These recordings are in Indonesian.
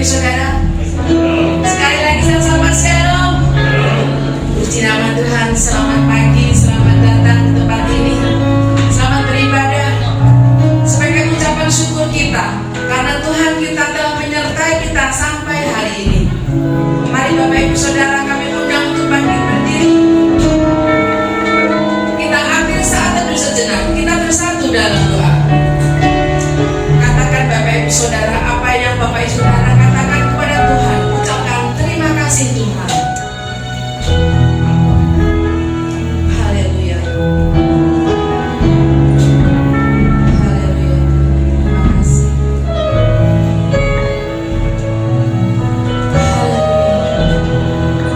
Saudara, sekali lagi sama-sama shalom. Puji nama Tuhan, selamat pagi, selamat datang ke tempat ini. Selamat beribadah sebagai ucapan syukur kita karena Tuhan kita telah menyertai kita sampai hari ini. Mari Bapak Ibu Saudara, kami undang untuk bangkit berdiri. Kita ambil saat teduh sejenak, kita bersatu dalam doa. Katakan Bapak Ibu Saudara, apa yang Bapak Ibu Saudara katakan kepada Tuhan, ucapkan terima kasih Tuhan. Haleluya. Haleluya. Terima kasih. Haleluya.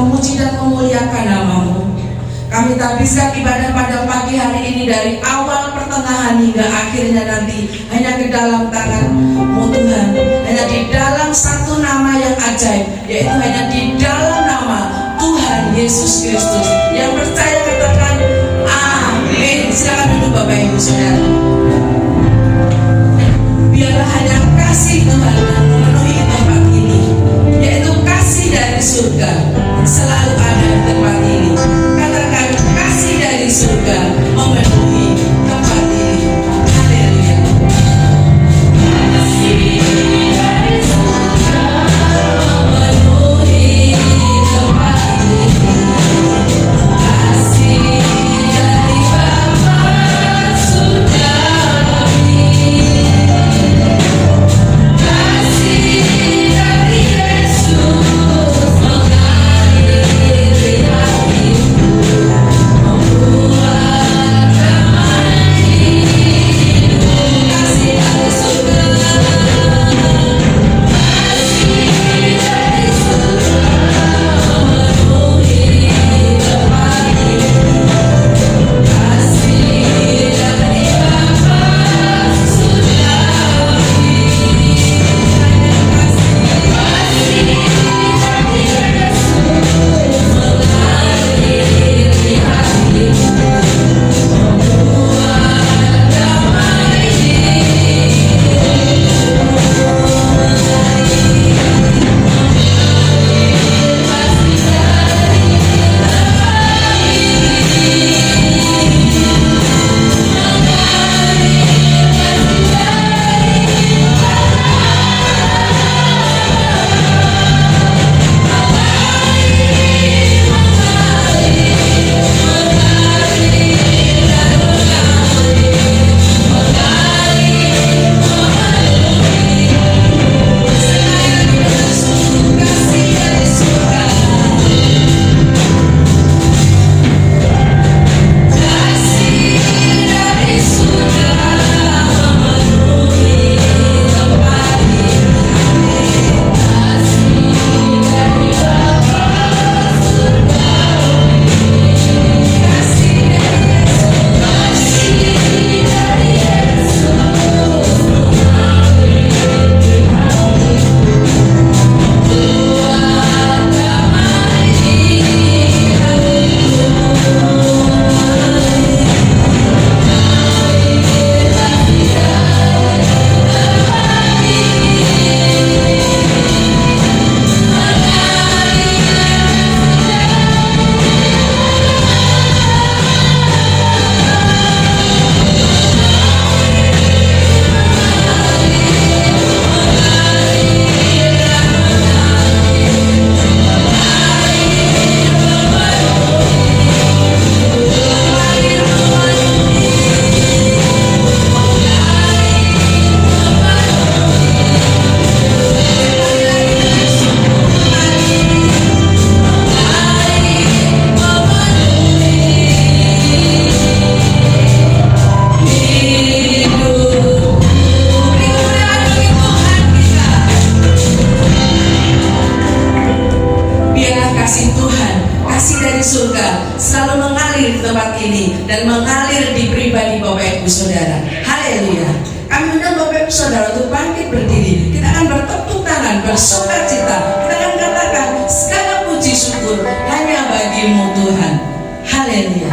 memuji dan memuliakan nama-Mu. Kami tabiskan ibadah pada pagi hari ini dari awal pertengahan hingga akhirnya nanti hanya ke dalam tangan-Mu Tuhan, hanya di dalam satu nama yang ajaib, yaitu hanya di dalam nama Tuhan Yesus Kristus. Yang percaya katakan amin. Silakan duduk Bapak Ibu Saudara. Biarlah hanya kasih Tuhan yang memenuhi tempat ini, yaitu kasih dari surga selalu ada di tempat ini. Katakan kasih dari surga memenuhi tempat ini. Haleluya. Kasih dari surga memenuhi tempat ini. Kasih dari Bapa surgawi. Kasih dari Yesus mengalir di hatiku, membuat damai hidupku. Kasih dari surga, kasih dari surga memenuhi tempat ini. Kasih dari Bapa surgawi. Kasih dari Yesus mengalir di hatiku, membuat damai selalu mengalir di tempat ini dan mengalir di pribadi Bapak Ibu Saudara. Haleluya. Kami undang Bapak Ibu Saudara untuk bangkit berdiri. Kita akan bertepuk tangan, bersukacita. Kita akan katakan segala puji syukur hanya bagi-Mu Tuhan. Haleluya.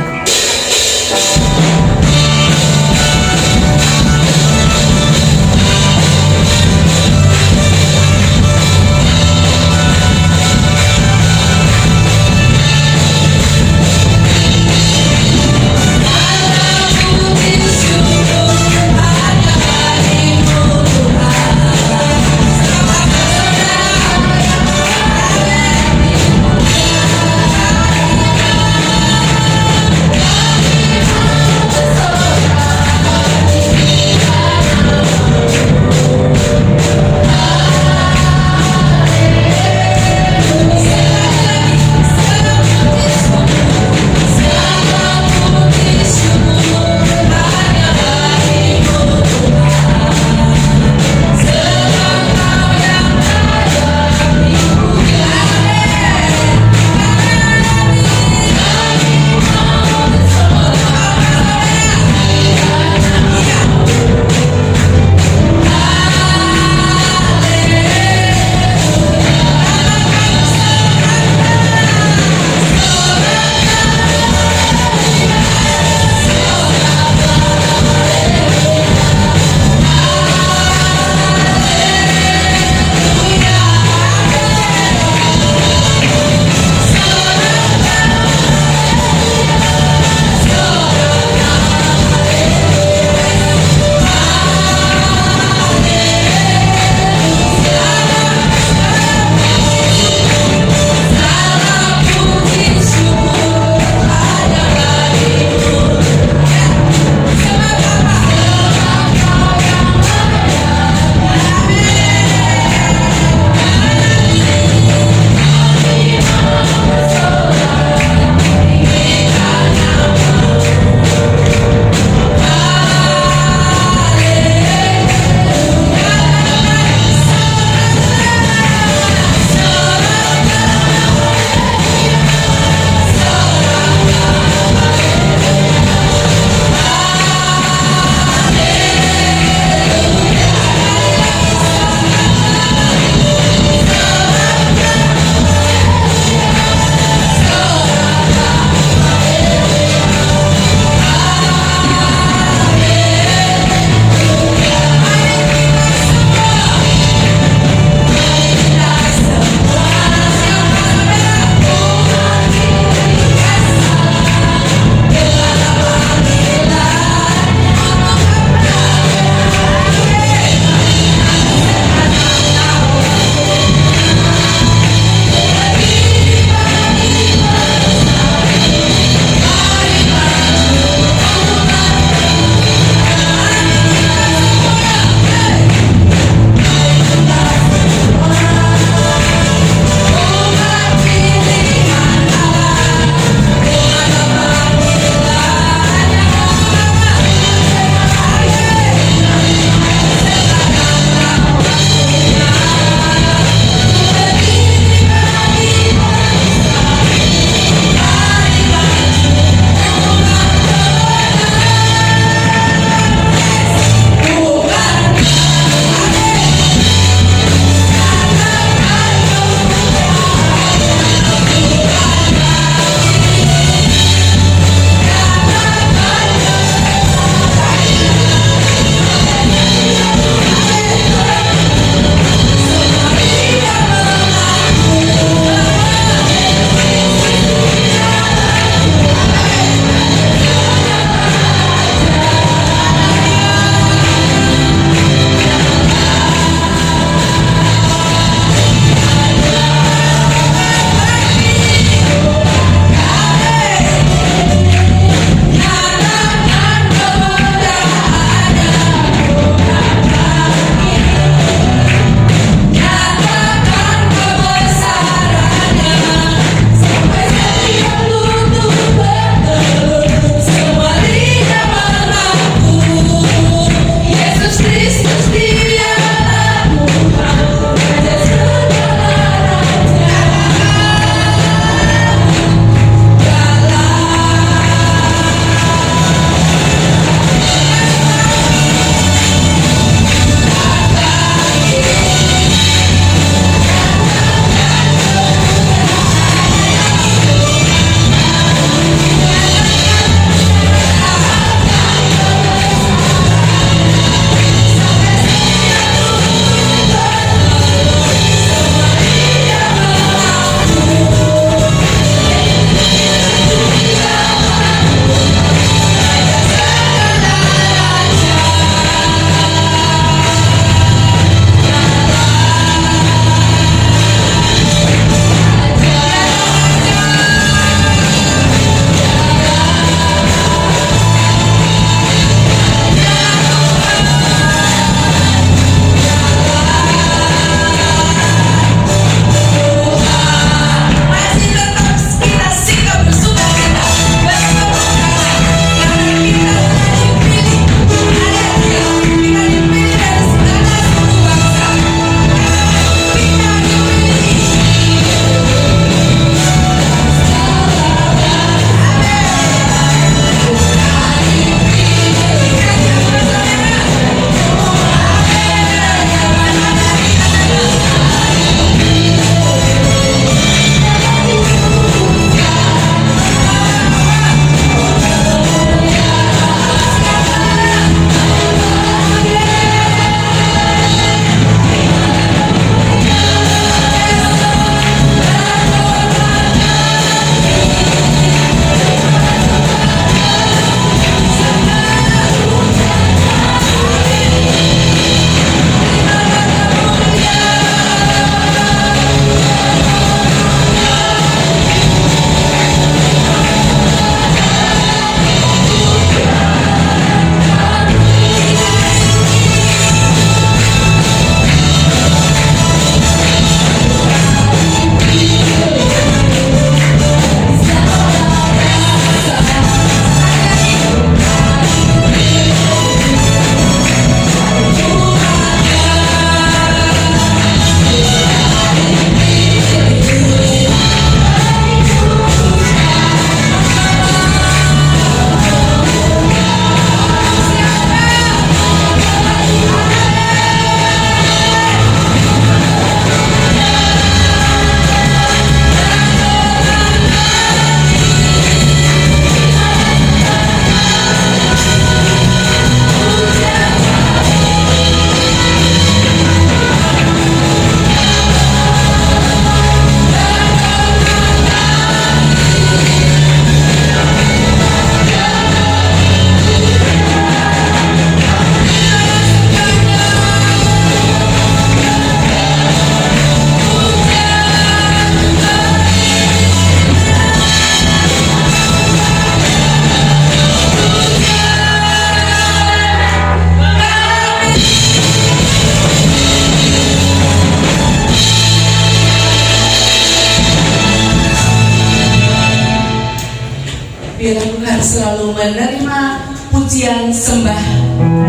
Biarlah Tuhan selalu menerima pujian sembah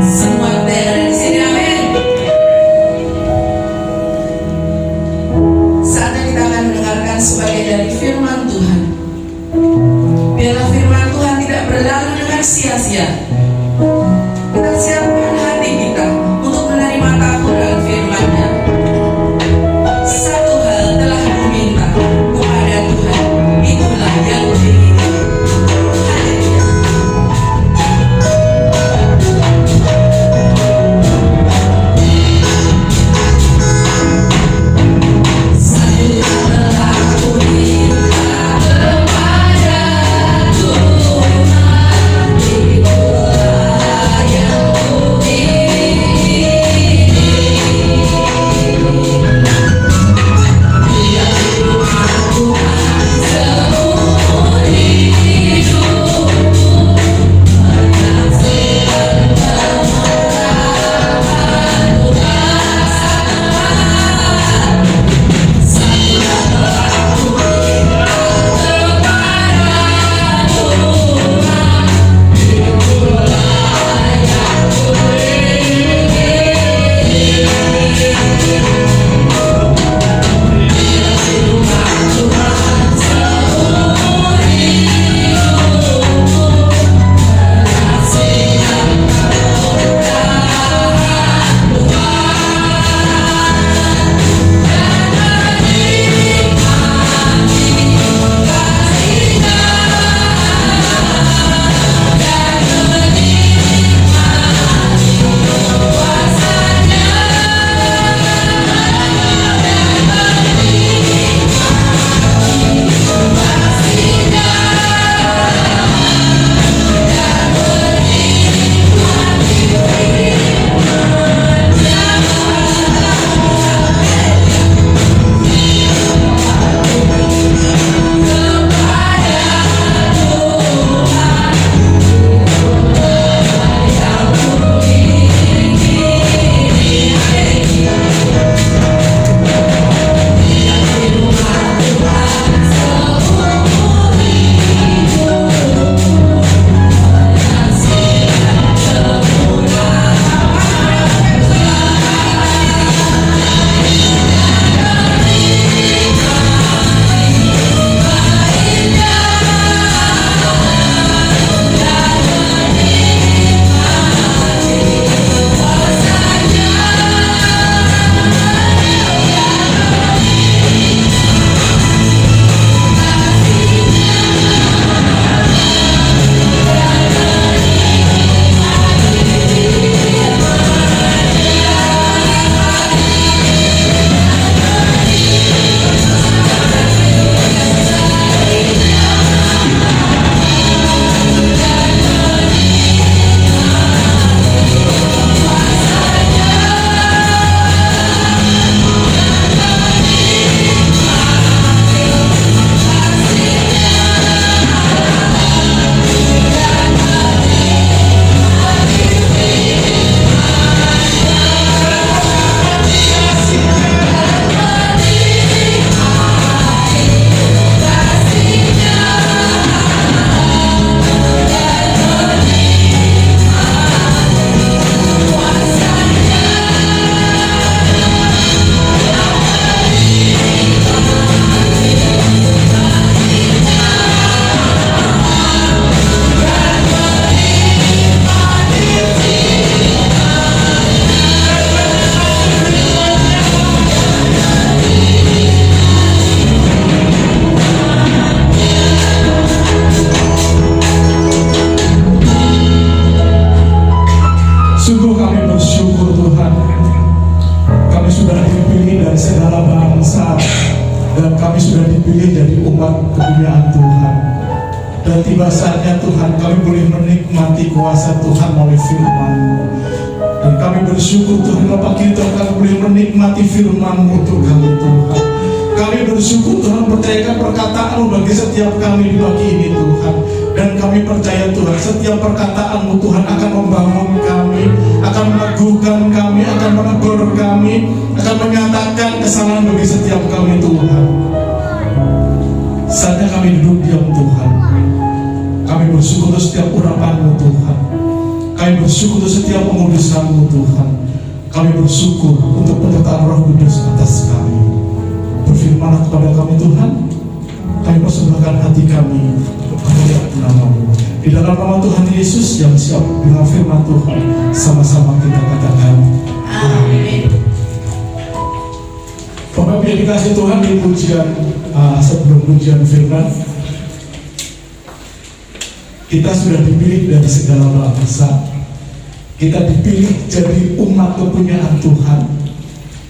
semua yang ada di sini. Amin. Saatnya kita akan mendengarkan sebagian dari firman Tuhan. Biarlah firman Tuhan tidak berlalu dengan sia-sia. Kita siapkan hati kita untuk menerima taburan firman-Nya. Satu hal telah kuminta kepada Tuhan, itulah yang kuingini. Haleluya. Satu hal telah kuminta kepada Tuhan, itulah yang kuingini. Dan tiba saatnya Tuhan kami boleh menikmati kuasa Tuhan melalui firman-Mu. Dan kami bersyukur Tuhan Bapa kita kami boleh menikmati firman-Mu Tuhan Tuhan. Kami bersyukur Tuhan percayakan perkataan-Mu bagi setiap kami di pagi ini Tuhan. Dan kami percaya Tuhan setiap perkataan-Mu Tuhan akan membangun kami, akan meneguhkan kami, akan menegur kami, akan menyatakan kesalahan bagi setiap kami Tuhan. Saatnya kami duduk diam Tuhan. Kami bersyukur untuk setiap urapan-Mu Tuhan. Kami bersyukur untuk setiap pengudusan-Mu Tuhan. Kami bersyukur untuk penyertaan Roh Kudus atas kami. Berfirmanlah kepada kami Tuhan. Kami persembahkan hati kami untuk kemuliaan nama-Mu. Di dalam nama Tuhan Yesus yang siap dengan firman Tuhan, sama-sama kita katakan amin. Bapak Ibu yang dikasihi Tuhan, di pujian sebelum pujian firman, kita sudah dipilih dari segala bangsa. Kita dipilih jadi umat kepunyaan Tuhan.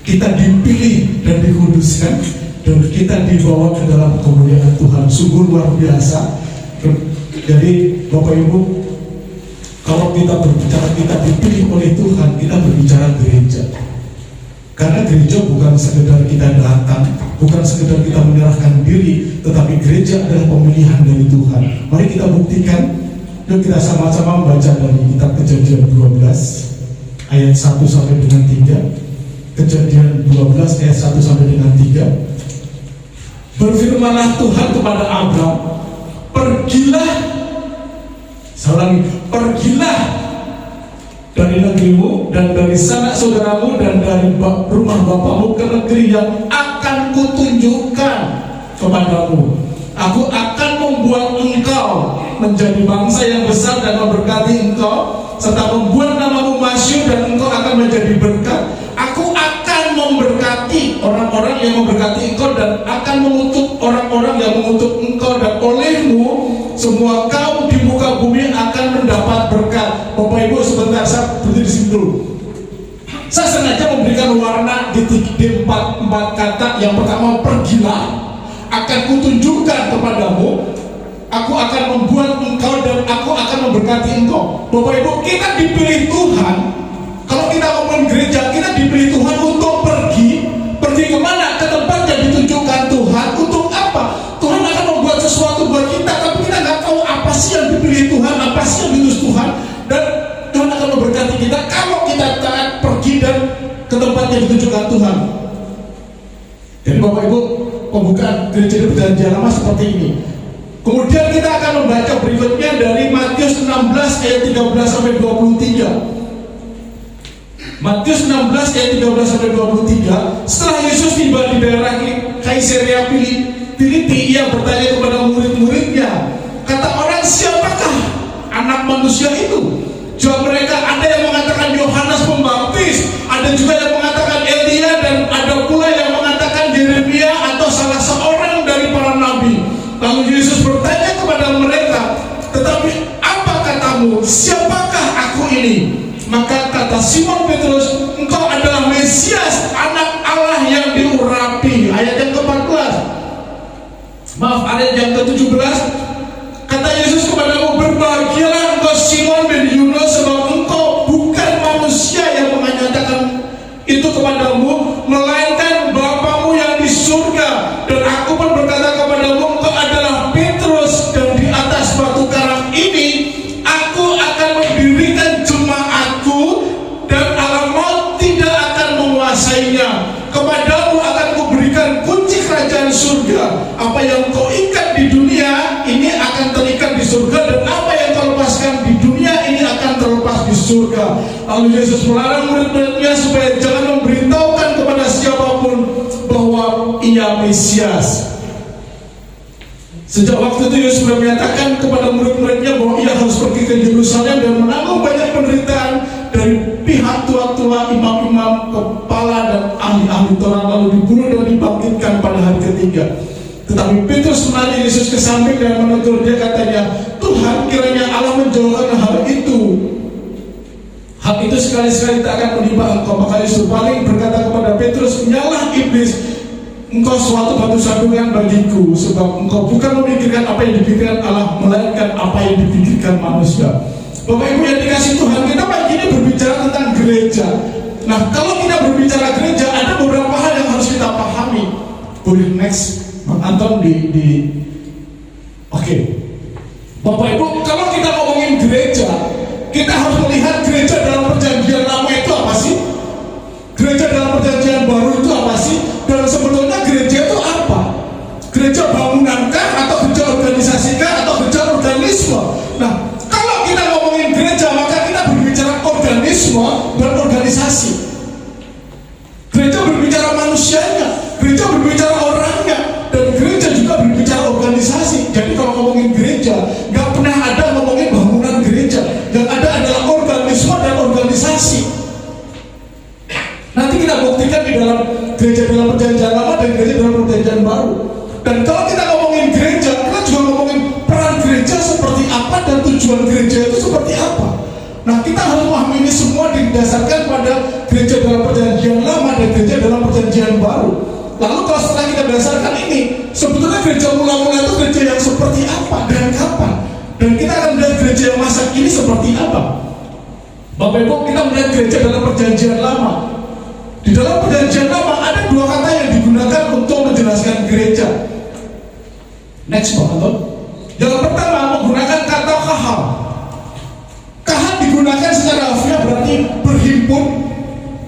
Kita dipilih dan dikuduskan, dan kita dibawa ke dalam kemuliaan Tuhan. Sungguh luar biasa. Jadi Bapak Ibu, kalau kita berbicara kita dipilih oleh Tuhan, kita berbicara gereja. Karena gereja bukan sekedar kita datang, bukan sekedar kita menyerahkan diri, tetapi gereja adalah pemilihan dari Tuhan. Mari kita buktikan. Yuk kita sama-sama membaca dari kitab Kejadian 12 ayat 1 sampai dengan 3. Kejadian 12 ayat 1 sampai dengan 3. Berfirmanlah Tuhan kepada Abram, pergilah, pergilah dari negerimu dan dari sanak saudaramu dan dari rumah bapamu ke negeri yang akan kutunjukkan kepadamu. Aku akan membuat engkau menjadi bangsa yang besar dan memberkati engkau, serta membuat namamu masyhur dan engkau akan menjadi berkat. Aku akan memberkati orang-orang yang memberkati engkau dan akan mengutuk orang-orang yang mengutuk engkau, dan olehmu semua kaum di muka bumi akan mendapat berkat. Bapak Ibu sebentar, saya berdiri di sini dulu. Saya sengaja memberikan warna di empat kata. Yang pertama, pergilah, akan kutunjukkan kepadamu, aku akan membuat engkau dan aku akan memberkati engkau. Bapak Ibu, kita dipilih Tuhan. Kalau kita ngomong gereja, kita dipilih Tuhan untuk pergi kemana? Ke tempat yang ditunjukkan Tuhan. Untuk apa? Tuhan akan membuat sesuatu buat kita, tapi kita nggak tahu apa sih yang dipilih Tuhan, apa sih yang diutus Tuhan. Dan Tuhan akan memberkati kita kalau kita taat pergi dan ke tempat yang ditunjukkan Tuhan. Jadi Bapak Ibu, pembukaan gereja di Perjanjian Lama seperti ini. Kemudian kita akan membaca berikutnya dari Matius 16 ayat 13 sampai 23. Matius 16 ayat 13 sampai 23. Setelah Yesus tiba di daerah Kaisarea Filipi, ia bertanya kepada murid-muridnya, kata orang, siapakah anak manusia itu? Jawab mereka, ada yang mengatakan Yohanes Pembaptis, ada juga yang mengatakan Elia, dan ada pula yang mengatakan Yeremia atau salah seorang dari para nabi. Lalu Yesus bertanya kepada mereka, tetapi apa katamu, siapakah aku ini? Maka kata Simon Petrus, engkau adalah Mesias, anak Allah yang diurapi. Ayat yang ke-14, ayat yang ke-17, kata Yesus kepadamu, berbahagialah engkau Simon bin Yunus, sebab engkau bukan manusia yang menyatakan itu kepadamu, melainkan Bapamu yang di surga. Dan aku pun berkata kepadamu, engkau adalah Petrus, dan di atas batu karang ini aku akan mendirikan jemaatku, dan alam maut tidak akan menguasainya. Kepadamu akan kuberikan kunci kerajaan surga. Apa yang kau ikat di dunia ini akan terikat di surga, dan apa yang kau lepaskan di dunia ini akan terlepas di surga. Lalu Yesus melarang murid-muridnya supaya jangan memberitahukan kepada siapapun bahwa ia Mesias. Sejak waktu itu Yesus sudah menyatakan kepada murid-muridnya bahwa ia harus pergi ke Yerusalem dan menanggung banyak penderitaan dari pihak tua-tua, imam-imam, kepala dan ahli-ahli Taurat, lalu dibunuh dan dibangkitkan pada hari ketiga. Tetapi Petrus menarik Yesus ke samping dan menegur dia, katanya, Tuhan, kiranya Allah menjauhkan hal itu. Hal itu sekali-sekali tak akan menimpa engkau. Maka Yesus paling berkata kepada Petrus, nyalah iblis, engkau suatu batu sandungan bagiku, sebab engkau bukan memikirkan apa yang dipikirkan Allah, melainkan apa yang dipikirkan manusia. Bapak Ibu yang dikasih Tuhan, kita pagi ini berbicara tentang gereja. Nah, kalau kita berbicara gereja, ada beberapa hal yang harus kita pahami. Boleh next, Bang Anton Oke. Bapak Ibu, kalau kita ngomongin gereja, kita harus melihat gereja dalam Perjanjian Lama itu apa sih? Gereja dalam Perjanjian Baru itu apa sih? Dan sebetulnya gereja itu apa? Gereja bangunankah, atau gereja organisasikah, atau gereja organisme? Nah, kalau kita ngomongin gereja, maka kita berbicara organisme dan organisasi. Gereja berbicara manusianya, gereja berbicara orangnya, dan gereja juga berbicara organisasi. Jadi kalau ngomongin gereja, nggak pernah ada ngomongin bangunan gereja. Yang ada adalah organisme dan organisasi. Nanti kita buktikan di dalam gereja dalam perjanjian lama dan gereja dalam perjanjian baru. Dan kalau kita ngomongin gereja, kita juga ngomongin peran gereja seperti apa dan tujuan gereja itu seperti apa. Nah, kita harus memahami ini semua didasarkan pada gereja dalam perjanjian lama dan gereja dalam perjanjian baru. Lalu kalau setelah kita berdasarkan ini, sebetulnya gereja mula-mula itu gereja yang seperti apa dan kapan? Dan kita akan melihat gereja yang masa kini seperti apa. Bapak Ibu, kita melihat gereja dalam perjanjian lama. Di dalam perjanjian lama ada dua kata yang digunakan untuk menjelaskan gereja. Next, Pak Anton. Yang pertama menggunakan kata kahal. Kahal digunakan secara harfiah berarti berhimpun,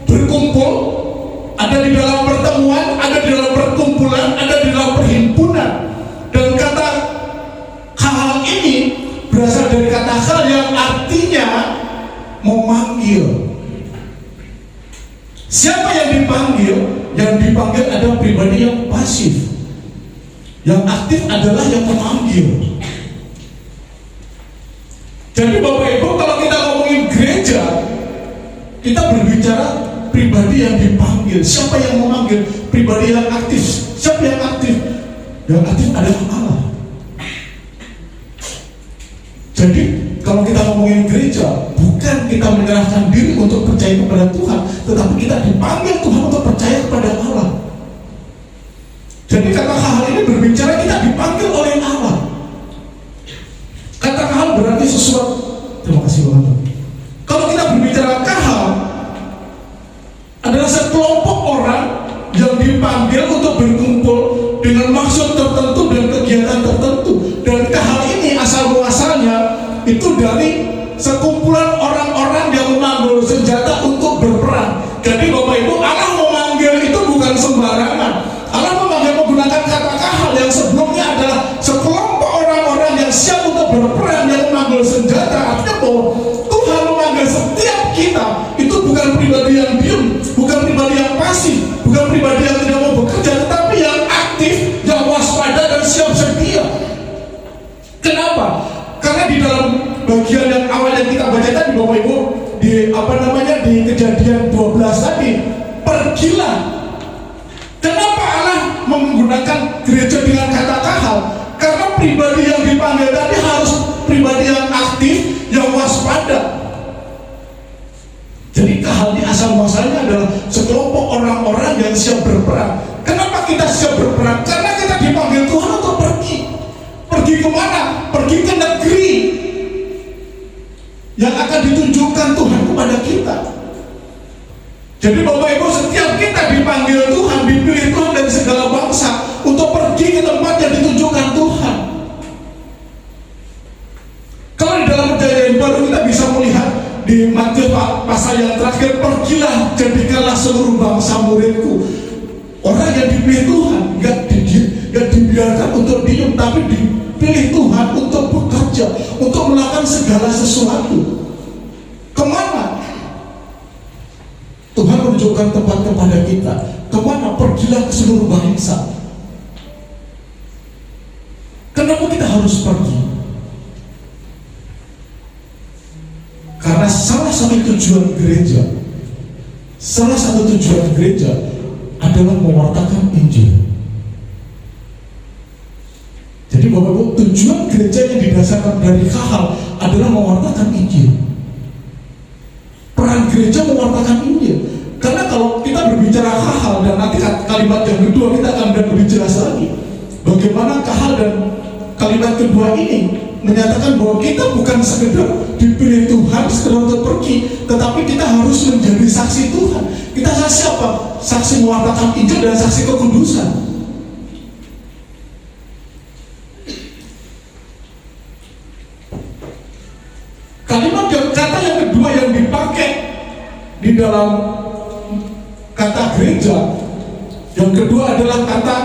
berkumpul, ada di dalam pertemuan, ada di dalam perkumpulan, ada di dalam perhimpunan. Dan kata kahal ini berasal dari kata hal yang artinya memanggil. Siapa yang dipanggil? Yang dipanggil adalah pribadi yang pasif. Yang aktif adalah yang memanggil. Jadi Bapak Ibu, kalau kita ngomongin gereja, kita berbicara pribadi yang dipanggil. Siapa yang memanggil? Pribadi yang aktif. Siapa yang aktif? Yang aktif adalah Allah. Jadi kalau kita ngomongin gereja, bukan kita menyerahkan diri untuk percaya kepada Tuhan, tetapi kita dipanggil Tuhan untuk percaya kepada Allah. Jadi kata hal ini berbicara kita dipanggil oleh Allah. Kata hal berarti sesuatu. Terima kasih Bapak. Kalau kita berbicara kahal, adalah sekelompok orang yang dipanggil untuk berkumpul dengan maksud tertentu dan kegiatan tertentu. Dan kahal ini asal muasalnya itu dari sekumpulan orang-orang yang mengambil senjata untuk berperang. Jadi Bapak Ibu, Allah memanggil itu bukan sembarangan. Allah memanggil menggunakan kata kahal yang sebelumnya adalah sekelompok orang-orang yang siap untuk berperang, yang mengambil senjata. Artinya bahwa Tuhan memanggil setiap kita itu bukan pribadi yang diam, bukan pribadi yang pasif, bukan pribadi yang tidak mau bekerja, tetapi yang aktif, yang waspada dan siap sedia. Kenapa? Karena di dalam bagian yang awal yang kita baca tadi Bapak Ibu, di Kejadian 12 tadi, pergilah. Kenapa Allah menggunakan gereja dengan kata kahal? Karena pribadi yang dipanggil tadi harus pribadi yang aktif, yang waspada. Jadi kahal ini asal muasalnya adalah sekelompok orang-orang yang siap berperang. Kenapa kita siap berperang? Karena kita dipanggil Tuhan untuk pergi. Pergi kemana? Pergi ke negeri yang akan ditunjukkan Tuhan kepada kita. Jadi Bapak Ibu, setiap kita dipanggil Tuhan, dipilih Tuhan dari segala bangsa untuk pergi ke tempat yang ditunjukkan Tuhan. Kalau di dalam perjanjian baru kita bisa melihat di Matius pasal yang terakhir, pergilah jadikanlah seluruh bangsa muridku. Orang yang dipilih Tuhan gak dibiarkan untuk diam, tapi dipilih Tuhan untuk bekerja, untuk melakukan segala sesuatu. Kemana? Tuhan menunjukkan tempat kepada kita. Kemana? Pergilah ke seluruh bangsa. Kenapa kita harus pergi? Karena salah satu tujuan gereja adalah mewartakan Injil. Jadi Bapak Ibu, tujuan gereja yang didasarkan dari kahal adalah mewartakan Injil. Peran gereja mewartakan Injil. Karena kalau kita berbicara kahal, dan nanti kalimat yang kedua kita akan lebih jelas lagi bagaimana kahal dan kalimat kedua ini menyatakan bahwa kita bukan sekedar dipilih Tuhan sekedar untuk pergi, tetapi kita harus menjadi saksi Tuhan. Kita saksi apa? Saksi mewartakan Injil dan saksi kekudusan. Kata yang kedua yang dipakai di dalam kata gereja yang kedua adalah kata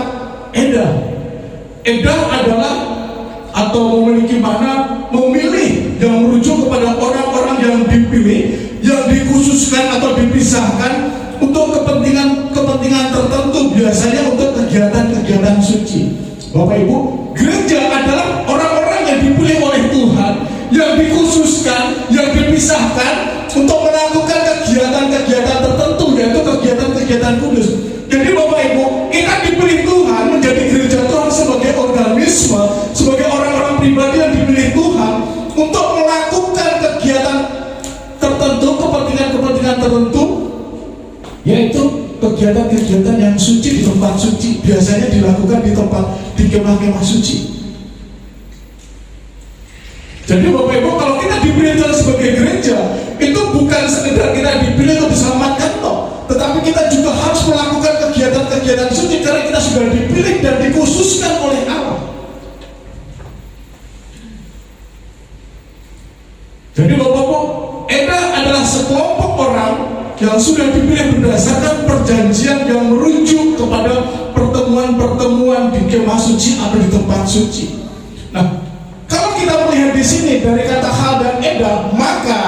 edah. Edah adalah atau memiliki makna memilih dipilih, yang dikhususkan atau dipisahkan untuk kepentingan tertentu, biasanya untuk kegiatan-kegiatan suci. Bapak Ibu, gereja adalah orang-orang yang dipilih oleh Tuhan, yang dikhususkan, yang dipisahkan untuk melakukan kegiatan-kegiatan tertentu, yaitu kegiatan-kegiatan kudus. Jadi Bapak Ibu, kita dipilih Tuhan menjadi gereja Tuhan sebagai organisme, sebagai orang-orang pribadi yang dipilih Tuhan untuk melakukan kegiatan tertentu, kepentingan-kepentingan tertentu, yaitu kegiatan-kegiatan yang suci di tempat suci, biasanya dilakukan di kemah-kemah suci. Jadi Bapak Ibu, kalau kita dipilih Tuhan sebagai gereja, itu bukan sekedar kita dipilih untuk diselamatkan toh, tetapi kita juga harus melakukan kegiatan-kegiatan suci karena kita sudah dipilih dan dikhususkan oleh Allah. Jadi Bapak-Ibu, Eda adalah sekelompok orang yang sudah dipilih berdasarkan perjanjian yang merujuk kepada pertemuan-pertemuan di kemah suci atau di tempat suci. Nah, kalau kita melihat di sini dari kata hal dan eda, maka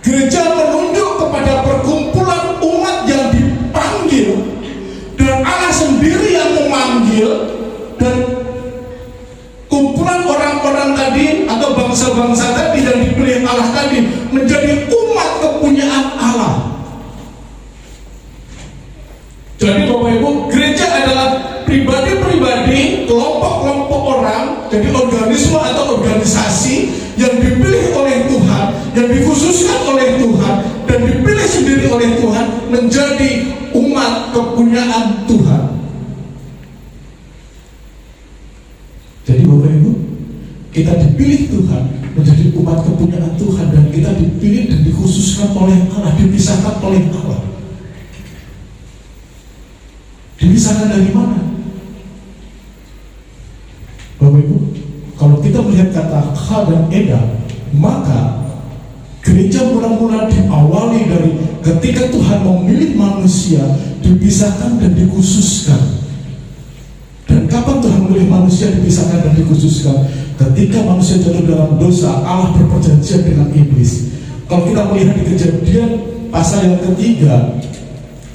gereja menunjuk kepada perkumpulan umat yang dipanggil dan Allah sendiri yang memanggil, dan kumpulan orang-orang tadi atau bangsa-bangsa tadi yang dipilih Allah tadi menjadi umat kepunyaan Allah. Jadi Bapak Ibu, gereja adalah pribadi-pribadi, kelompok-kelompok orang, jadi organisme atau organisasi yang dipilih oleh Tuhan, yang dikhususkan oleh Tuhan, dan dipilih sendiri oleh Tuhan menjadi umat kepunyaan Tuhan. Jadi Bapak Ibu, kita dipilih Tuhan menjadi umat kepunyaan Tuhan, dan kita dipilih dan dikhususkan oleh Allah, dipisahkan oleh Allah. Dipisahkan dari mana? Bapak Ibu, kalau kita melihat kata ha dan eda, maka gereja mula-mula diawali dari ketika Tuhan memilih manusia, dipisahkan dan dikhususkan. Dan kapan Tuhan memilih manusia dipisahkan dan dikhususkan? Ketika manusia jatuh dalam dosa, Allah berperjanjian dengan iblis. Kalau kita melihat di Kejadian pasal yang ketiga,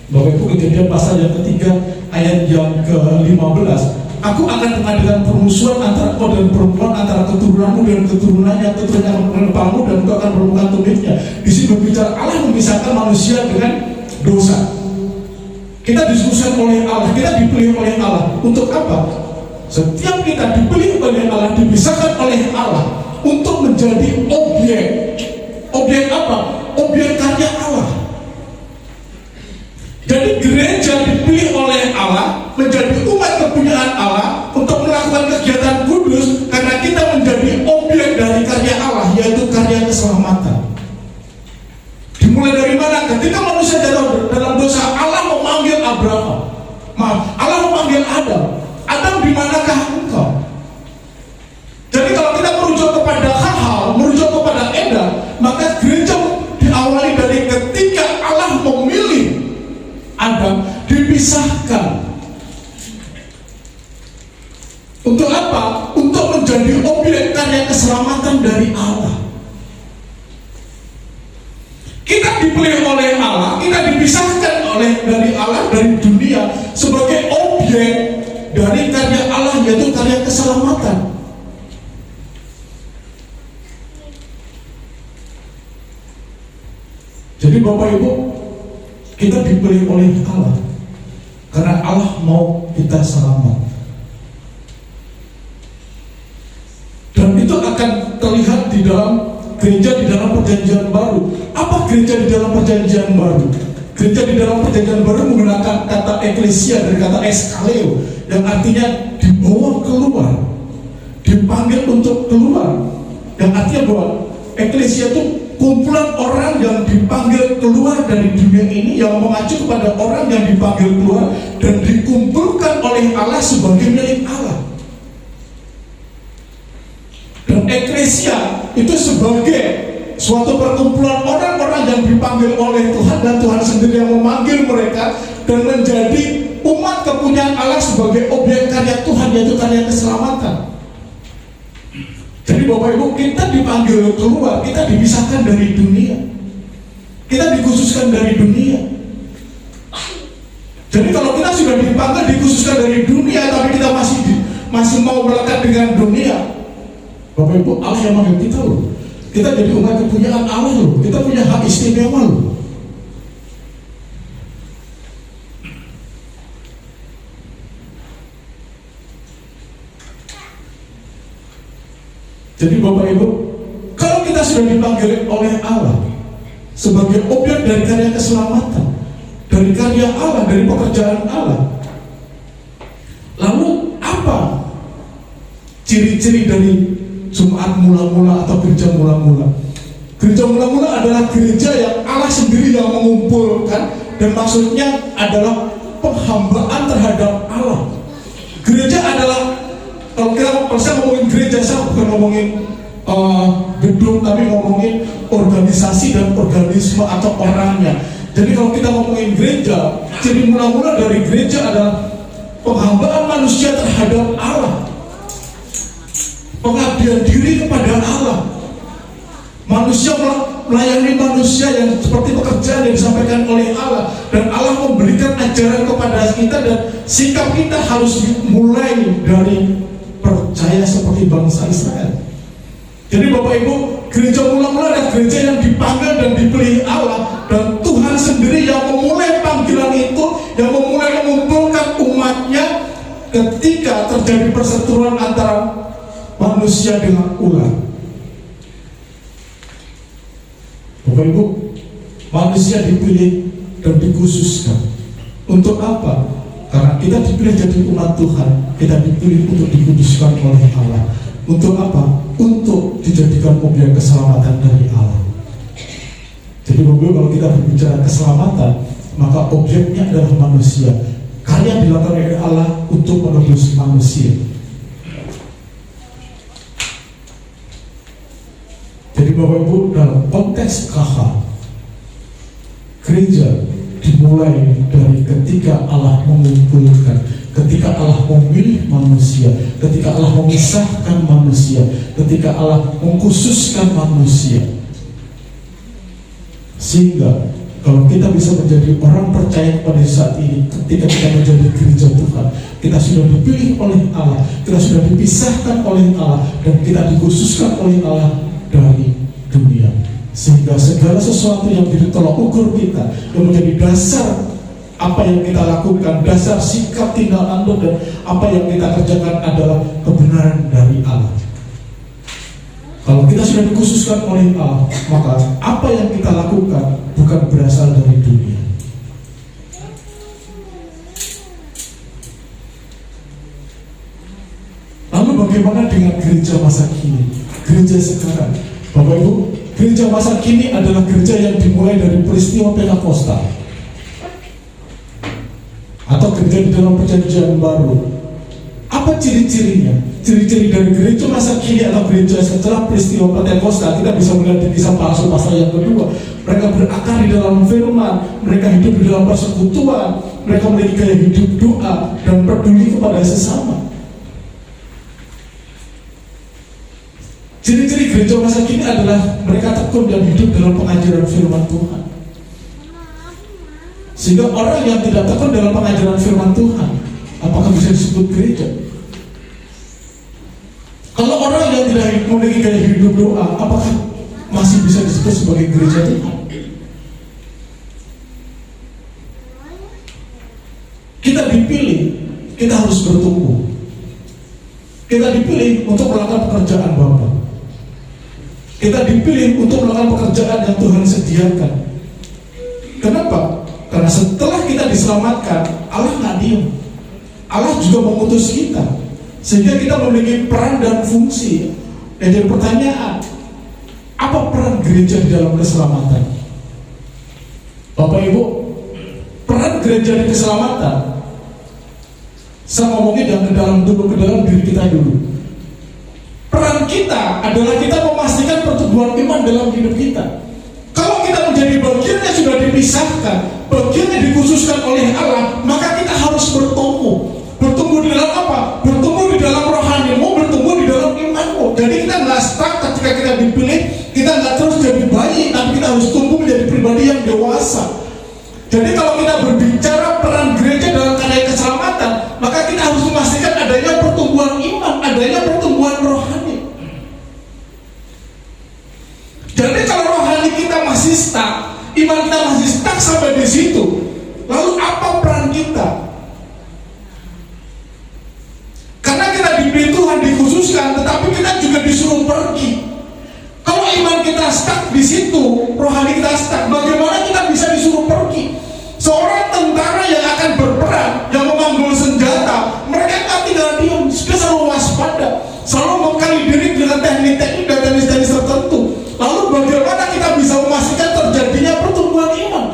Bapak Ibu, Kejadian pasal yang ketiga ayat yang ke-15, aku akan mengadakan permusuhan antara kau dan perempuan, antara keturunanmu dan keturunannya, keturunan yang menepamu, dan kau akan menemukan tumitnya. Di sini berbicara Allah memisahkan manusia dengan dosa. Kita dikhususkan oleh Allah, kita dipilih oleh Allah. Untuk apa? Setiap kita dipilih oleh Allah, dipisahkan oleh Allah untuk menjadi objek. Objek apa? Objek karya Allah. Jadi gereja dipilih oleh Allah menjadi umat kepunyaan Allah untuk melakukan kegiatan kudus karena kita menjadi objek dari karya Allah, yaitu karya keselamatan. Dimulai dari mana? Ketika manusia jatuh dalam dosa, Allah memanggil Abraham. Allah memanggil Adam. Adam, di manakah engkau? Jadi kalau kita merujuk kepada hal, merujuk kepada eda, maka gereja diawali dari ketika Allah memilih Adam, dipisahkan. Untuk apa? Untuk menjadi objek karya keselamatan dari Allah. Kita dipilih oleh Allah, kita dipisahkan dari Allah, dari dunia sebagai objek dari karya Allah, yaitu karya keselamatan. Jadi Bapak Ibu, kita dipilih oleh Allah karena Allah mau kita selamat. Dan itu akan terlihat di dalam gereja di dalam perjanjian baru. Apa gereja di dalam perjanjian baru? Gereja di dalam perjanjian baru menggunakan kata eklesia dari kata eskaleo, yang artinya dibawa keluar, dipanggil untuk keluar. Yang artinya bahwa eklesia itu kumpulan orang yang dipanggil keluar dari dunia ini, yang mengacu kepada orang yang dipanggil keluar dan dikumpulkan oleh Allah sebagai milik Allah. Dan eklesia itu sebagai suatu perkumpulan orang-orang yang dipanggil oleh Tuhan, dan Tuhan sendiri yang memanggil mereka dan menjadi umat kepunyaan Allah sebagai objek karya Tuhan, yaitu karya keselamatan. Jadi Jadi Bapak Ibu, kita dipanggil keluar, kita dipisahkan dari dunia, kita dikhususkan dari dunia. Jadi kalau kita sudah dipanggil, dikhususkan dari dunia, tapi kita masih mau melekat dengan dunia, Bapak Ibu, Allah yang manggil kita loh. Kita jadi umat kepunyaan Allah loh. Kita punya hak istimewa loh. Jadi Bapak Ibu, kalau kita sudah dipanggil oleh Allah sebagai objek dari karya keselamatan, dari karya Allah, dari pekerjaan Allah, lalu apa ciri-ciri dari Jumat mula-mula atau gereja mula-mula? Gereja mula-mula adalah gereja yang Allah sendiri yang mengumpulkan, dan maksudnya adalah penghambaan terhadap Allah. Gereja adalah, kalau saya ngomongin gereja, saya bukan ngomongin gedung, tapi ngomongin organisasi dan organisme atau orangnya. Jadi kalau kita ngomongin gereja, ciri mula-mula dari gereja adalah penghambaan manusia terhadap Allah, pengabdian diri kepada Allah. Manusia melayani manusia yang seperti pekerjaan yang disampaikan oleh Allah, dan Allah memberikan ajaran kepada kita, dan sikap kita harus mulai dari percaya seperti bangsa Israel. Jadi Bapak Ibu, gereja mula-mula adalah gereja yang dipanggil dan dipilih Allah, dan Tuhan sendiri yang memulai panggilan itu, yang memulai mengumpulkan umatnya ketika terjadi perseteruan antara manusia dengan ular. Bapak Ibu, manusia dipilih dan dikhususkan untuk apa? Karena kita dipilih jadi umat Tuhan, kita dipilih untuk dikuduskan oleh Allah. Untuk apa? Untuk dijadikan objek keselamatan dari Allah. Jadi Bapak Ibu, kalau kita berbicara keselamatan, maka objeknya adalah manusia. Karya dilakukan oleh Allah untuk menebus manusia. Jadi Bapak Ibu, dalam konteks KH, gereja dimulai dari ketika Allah mengumpulkan, ketika Allah memilih manusia, ketika Allah memisahkan manusia, ketika Allah mengkhususkan manusia. Sehingga kalau kita bisa menjadi orang percaya pada saat ini, ketika kita menjadi gereja Tuhan, kita sudah dipilih oleh Allah, kita sudah dipisahkan oleh Allah, dan kita dikhususkan oleh Allah dari dunia. Sehingga segala sesuatu yang menjadi tolak ukur kita, yang menjadi dasar apa yang kita lakukan, dasar sikap tinggal tanduk dan apa yang kita kerjakan adalah kebenaran dari Allah. Kalau kita sudah dikhususkan oleh Allah, maka apa yang kita lakukan bukan berasal dari dunia. Lalu bagaimana dengan gereja masa kini? Gereja sekarang, Bapak Ibu, gereja masa kini adalah gereja yang dimulai dari peristiwa Pentakosta atau gereja di dalam perjanjian baru. Apa ciri-cirinya? Ciri-ciri dari gereja masa kini adalah gereja setelah peristiwa Pentakosta. Kita bisa melihat di kisah para rasul pasal yang kedua. Mereka berakar di dalam firman, mereka hidup di dalam persekutuan, mereka memiliki gaya hidup doa dan peduli kepada sesama. Ciri-ciri gereja masa kini adalah mereka tekun dan hidup dalam pengajaran firman Tuhan. Sehingga orang yang tidak tekun dalam pengajaran firman Tuhan, apakah bisa disebut gereja? Kalau orang yang tidak memiliki gaya hidup doa, apakah masih bisa disebut sebagai gereja Tuhan? Kita dipilih, kita harus bertumbuh. Kita dipilih untuk melakukan pekerjaan Bapa. Kita dipilih untuk melakukan pekerjaan yang Tuhan sediakan. Kenapa? Karena setelah kita diselamatkan, Allah nggak diam. Allah juga mengutus kita, sehingga kita memiliki peran dan fungsi. Dan jadi pertanyaan, apa peran gereja di dalam keselamatan? Bapak Ibu, peran gereja di keselamatan, saya ngomongin yang ke dalam diri kita dulu. Peran kita adalah kita memastikan pertumbuhan iman dalam hidup kita. Kalau kita menjadi bagian yang sudah dipisahkan, bagian yang dikhususkan oleh Allah, maka kita harus bertumbuh. Bertumbuh di dalam apa? Bertumbuh di dalam rohanimu, bertumbuh di dalam imanmu. Jadi kita nggak stuck ketika kita dipilih, kita nggak terus jadi bayi, tapi kita harus tumbuh menjadi pribadi yang dewasa. Jadi kalau kita berbicara peran gereja dalam karya keselamatan, maka kita harus memastikan adanya pertumbuhan iman, adanya pertumbuhan rohani. Jadi kalau rohani kita masih stuck, iman kita masih stuck sampai di situ, lalu apa peran kita? Karena kita dipilih Tuhan, dikhususkan, tetapi kita juga disuruh pergi. Kalau iman kita stuck di situ, rohani kita stuck, bagaimana kita bisa disuruh pergi? Seorang tentara yang akan berperang, yang memanggul senjata, mereka kan tinggal diam, dia selalu waspada, selalu membekali diri dengan teknik-teknik dan teknis-teknis tertentu. Lalu bagaimana kita bisa memastikan terjadinya pertumbuhan iman?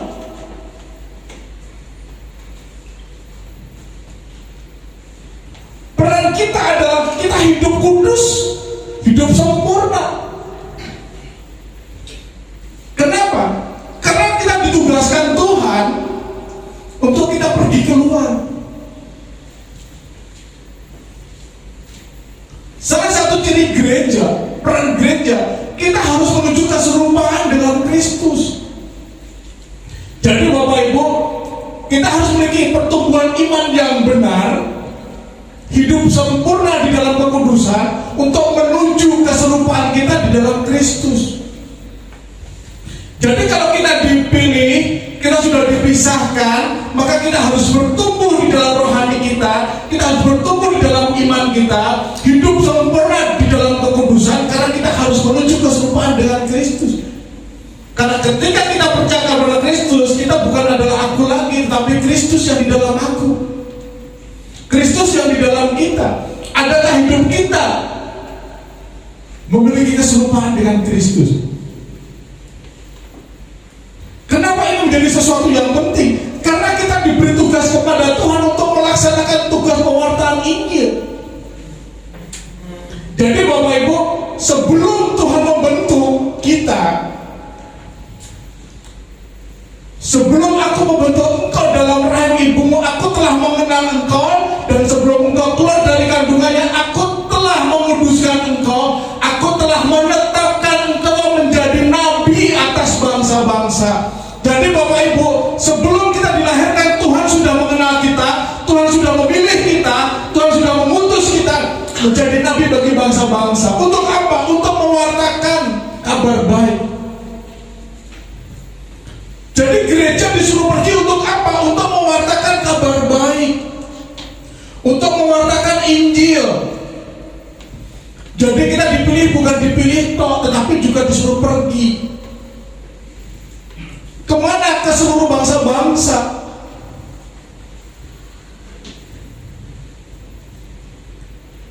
Peran kita adalah kita hidup kudus, hidup sempurna. Kenapa? Karena kita ditugaskan Tuhan untuk kita pergi keluar. Salah satu ciri gereja, peran gereja, kita harus menuju keserupaan dengan Kristus. Jadi Bapak Ibu, kita harus memiliki pertumbuhan iman yang benar, hidup sempurna di dalam kekudusan untuk menuju keserupaan kita di dalam Kristus. Jadi kalau kita dipilih, kita sudah dipisahkan, maka kita harus bertumbuh di dalam rohani kita harus bertumbuh di dalam iman kita, hidup sempurna di dalam kekudusan, karena kita harus menuju keserupaan dengan Kristus. Karena ketika kita percaya kepada Kristus, kita bukan adalah aku lagi, tapi Kristus yang di dalam aku, Kristus yang di dalam kita. Adakah hidup kita memiliki keserupaan dengan Kristus? Kenapa ini menjadi sesuatu yang penting? Karena kita diberi tugas kepada Tuhan untuk melaksanakan tugas pewartaan Injil. Jadi Bapak Ibu, sebelum Tuhan membentuk kita, sebelum aku membentuk engkau dalam rahim ibumu, aku telah mengenal engkau, dan sebelum engkau keluar dari kandungannya, aku telah menguduskan engkau, aku telah menetapkan engkau menjadi nabi atas bangsa-bangsa. Jadi Bapak Ibu, sebelum kita dilahirkan, Tuhan sudah mengenal kita, Tuhan sudah memilih kita, Tuhan sudah memutus kita menjadi nabi bagi bangsa-bangsa. Untuk apa? Untuk mewartakan kabar baik. Jadi gereja disuruh pergi untuk apa? Untuk mewartakan kabar baik, untuk mewartakan Injil. Jadi kita dipilih, bukan dipilih toh, tetapi juga disuruh pergi. Kemana? Ke seluruh bangsa-bangsa.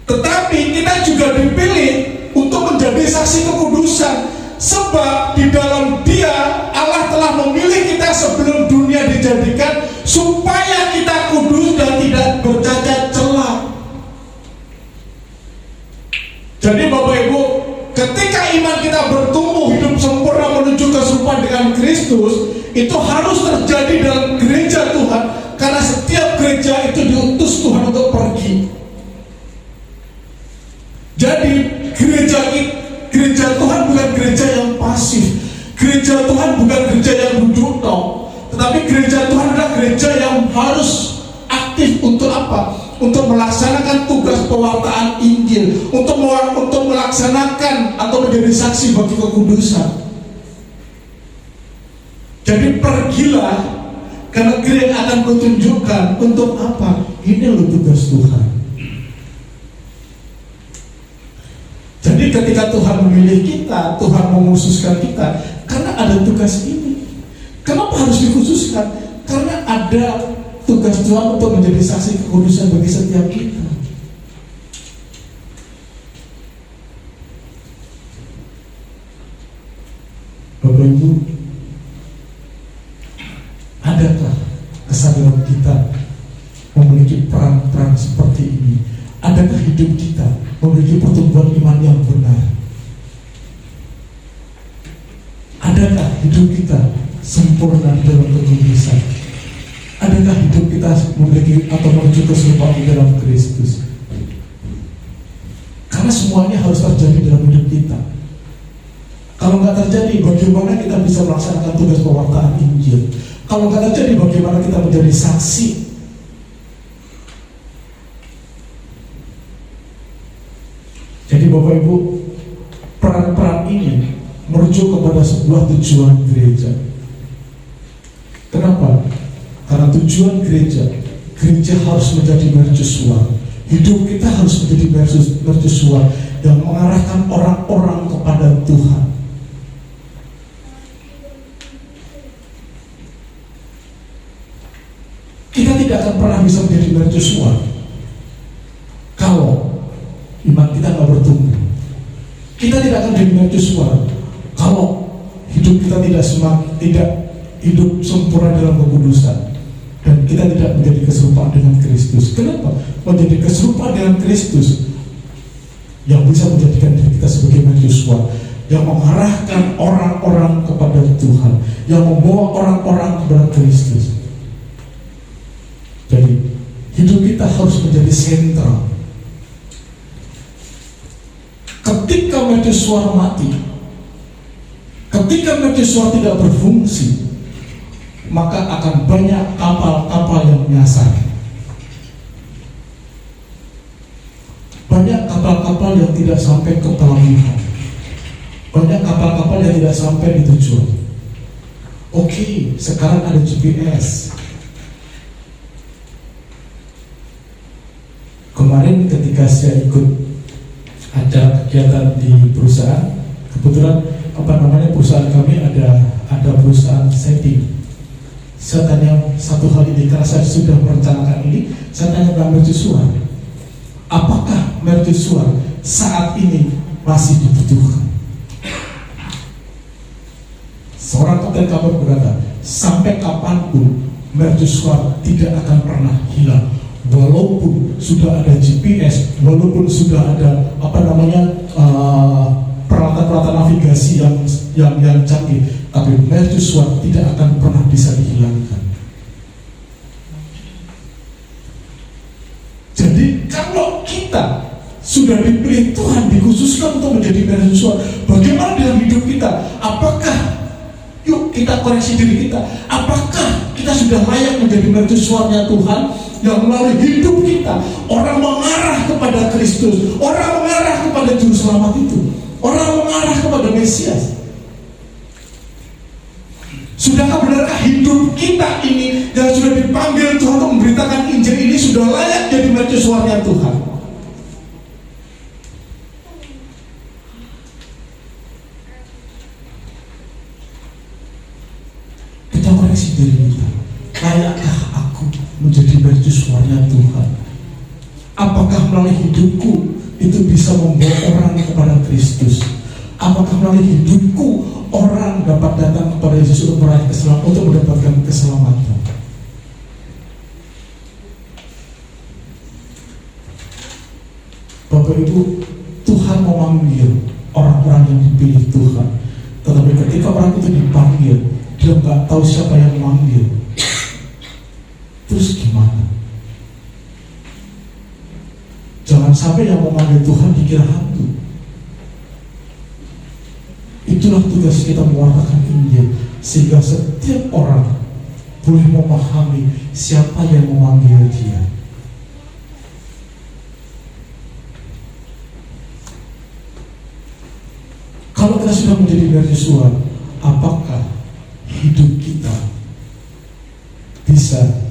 Tetapi kita juga dipilih untuk menjadi saksi kekudusan. Sebab di dalam Dia, Allah telah memilih kita sebelum dunia dijadikan, supaya kita kudus dan tidak bercacat celah. Jadi Bapak Ibu, ketika iman kita bertumbuh, hidup sempurna menuju keserupaan dengan Kristus, itu harus terjadi dalam gereja Tuhan. Karena setiap gereja itu diutus Tuhan untuk pergi. Jadi gereja Tuhan bukan gereja yang pasif. Gereja Tuhan bukan gereja yang duduk toh, tetapi gereja Tuhan adalah gereja yang harus aktif untuk apa? Untuk melaksanakan tugas pewartaan Injil, untuk melaksanakan atau menjadi saksi bagi kekudusan. Jadi pergilah ke negeri yang akan kutunjukkan. Untuk apa? Ini loh tugas Tuhan. Jadi ketika Tuhan memilih kita, Tuhan mengkhususkan kita, karena ada tugas ini. Kenapa harus dikhususkan? Karena ada tugas Tuhan untuk menjadi saksi kekudusan bagi setiap kita. Bapak Ibu, adakah kesadaran kita memiliki peran-peran seperti ini? Adakah hidup kita memiliki pertumbuhan iman yang benar? Adakah hidup kita sempurna dalam kekudusan? Adakah hidup kita memiliki atau menuju keserupaan dalam Kristus? Kalau Karena semuanya harus terjadi dalam hidup kita. Kalau nggak terjadi, bagaimana kita bisa melaksanakan tugas pewartaan Injil? Kalau nggak terjadi, bagaimana kita menjadi saksi? Jadi Bapak Ibu, peran-peran ini merujuk kepada sebuah tujuan gereja. Kenapa? Karena tujuan gereja harus menjadi mercusuar. Hidup kita harus menjadi mercusuar yang mengarahkan orang-orang kepada Tuhan. Kita tidak akan pernah bisa menjadi mercusuar kalau iman kita nggak bertumbuh. Kita tidak akan menjadi mercusuar kalau hidup kita tidak hidup sempurna dalam kekudusan, dan kita tidak menjadi keserupaan dengan Kristus. Kenapa? Menjadi keserupaan dengan Kristus yang bisa menjadikan diri kita sebagai mercusuar, yang mengarahkan orang-orang kepada Tuhan, yang membawa orang-orang kepada Kristus. Jadi hidup kita harus menjadi sentral. Ketika mercusuar mati, ketika mercusuar tidak berfungsi, maka akan banyak kapal-kapal yang menyasar. Banyak kapal-kapal yang tidak sampai ke pelabuhan. Banyak kapal-kapal yang tidak sampai di tujuan. Oke, sekarang ada GPS. Kemarin ketika saya ikut acara kegiatan di perusahaan, kebetulan perusahaan kami ada perusahaan setting. Saya tanya satu hal ini, karena saya sudah merencanakan ini, saya tanya tentang mercusuar. Apakah mercusuar saat ini masih dibutuhkan? Seorang kapten kapal berkata, sampai kapanpun mercusuar tidak akan pernah hilang. Walaupun sudah ada GPS, walaupun sudah ada peralatan-peralatan navigasi yang canggih, tapi mercusuar tidak akan pernah bisa dihilangkan. Jadi kalau kita sudah dipilih Tuhan, dikhususkan untuk menjadi mercusuar, bagaimana dalam hidup kita? Apakah, yuk kita koreksi diri kita, apakah kita sudah layak menjadi mercusuarnya Tuhan? Yang melalui hidup kita orang mengarah kepada Kristus, orang mengarah kepada Juru Selamat itu, orang mengarah kepada Mesias. Sudahkah benarkah hidup kita ini yang sudah dipanggil Tuhan untuk memberitakan Injil ini sudah layak jadi mercusuarnya Tuhan? Kita koreksi diri kita. Layakkah aku menjadi mercusuarnya Tuhan? Apakah melalui hidupku itu bisa membawa orang kepada Kristus? Apakah melalui hidupku orang dapat datang kepada Yesus untuk meraih keselamatan, untuk mendapatkan keselamatan? Bapak Ibu, Tuhan memanggil orang-orang yang dipilih Tuhan. Tetapi ketika orang itu dipanggil, dia nggak tahu siapa yang memanggil. Terus gimana? Jangan sampai yang memanggil Tuhan dikira hantu. Itulah tugas kita mewartakan Injil, sehingga setiap orang boleh memahami siapa yang memanggil dia. Kalau kita sudah menjadi mercusuar, apakah hidup kita bisa